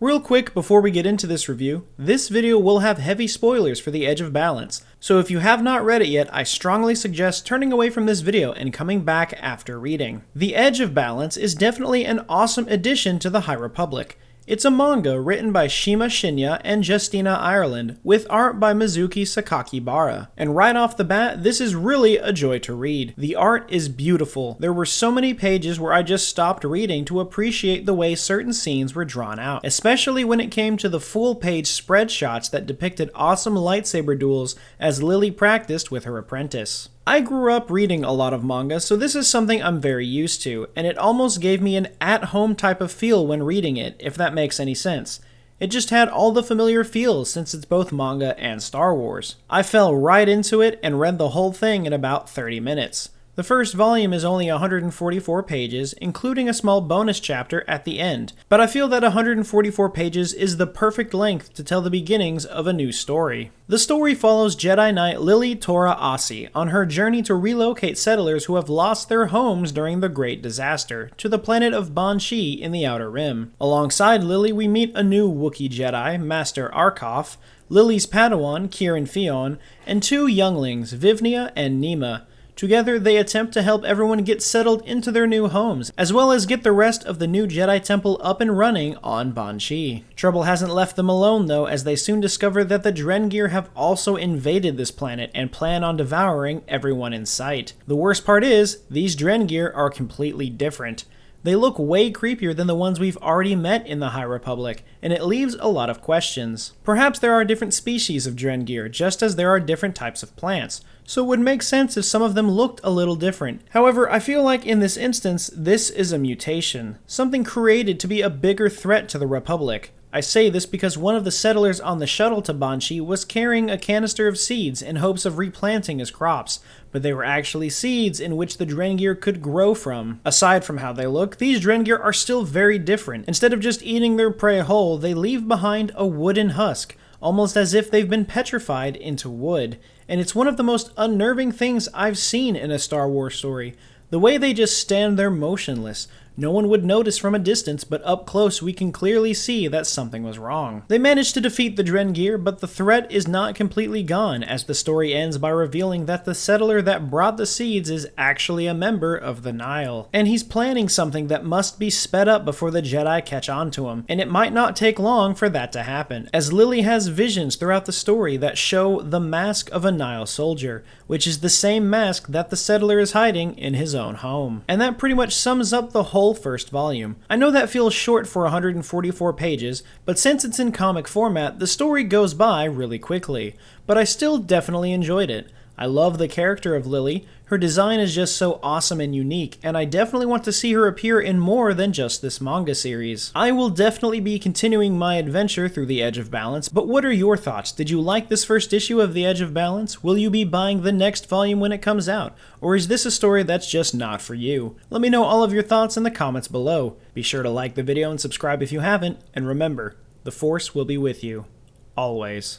Real quick before we get into this review, this video will have heavy spoilers for The Edge of Balance, so if you have not read it yet, I strongly suggest turning away from this video and coming back after reading. The Edge of Balance is definitely an awesome addition to the High Republic. It's a manga written by Shima Shinya and Justina Ireland, with art by Mizuki Sakakibara. And right off the bat, this is really a joy to read. The art is beautiful. There were so many pages where I just stopped reading to appreciate the way certain scenes were drawn out, especially when it came to the full-page spread shots that depicted awesome lightsaber duels as Lily practiced with her apprentice. I grew up reading a lot of manga, so this is something I'm very used to, and it almost gave me an at-home type of feel when reading it, if that makes any sense. It just had all the familiar feels since it's both manga and Star Wars. I fell right into it and read the whole thing in about 30 minutes. The first volume is only 144 pages, including a small bonus chapter at the end, but I feel that 144 pages is the perfect length to tell the beginnings of a new story. The story follows Jedi Knight Lily Tora-Asi on her journey to relocate settlers who have lost their homes during the Great Disaster to the planet of Banchii in the Outer Rim. Alongside Lily, we meet a new Wookiee Jedi, Master Arkoff, Lily's Padawan, Kieran Fion, and two younglings, Vivnia and Nima. Together, they attempt to help everyone get settled into their new homes, as well as get the rest of the new Jedi Temple up and running on Banchii. Trouble hasn't left them alone though, as they soon discover that the Drengir have also invaded this planet and plan on devouring everyone in sight. The worst part is, these Drengir are completely different. They look way creepier than the ones we've already met in the High Republic, and it leaves a lot of questions. Perhaps there are different species of Drengir, just as there are different types of plants, so it would make sense if some of them looked a little different. However, I feel like in this instance, this is a mutation, something created to be a bigger threat to the Republic. I say this because one of the settlers on the shuttle to Banchii was carrying a canister of seeds in hopes of replanting his crops, but they were actually seeds in which the Drengir could grow from. Aside from how they look, these Drengir are still very different. Instead of just eating their prey whole, they leave behind a wooden husk, almost as if they've been petrified into wood. And it's one of the most unnerving things I've seen in a Star Wars story. The way they just stand there motionless. No one would notice from a distance, but up close we can clearly see that something was wrong. They managed to defeat the Drengir, but the threat is not completely gone, as the story ends by revealing that the settler that brought the seeds is actually a member of the Nile. And he's planning something that must be sped up before the Jedi catch on to him, and it might not take long for that to happen, as Lily has visions throughout the story that show the mask of a Nile soldier, which is the same mask that the settler is hiding in his own home. And that pretty much sums up the whole first volume. I know that feels short for 144 pages, but since it's in comic format, the story goes by really quickly. But I still definitely enjoyed it. I love the character of Lily, her design is just so awesome and unique, and I definitely want to see her appear in more than just this manga series. I will definitely be continuing my adventure through The Edge of Balance, but what are your thoughts? Did you like this first issue of The Edge of Balance? Will you be buying the next volume when it comes out? Or is this a story that's just not for you? Let me know all of your thoughts in the comments below. Be sure to like the video and subscribe if you haven't, and remember, the Force will be with you, always.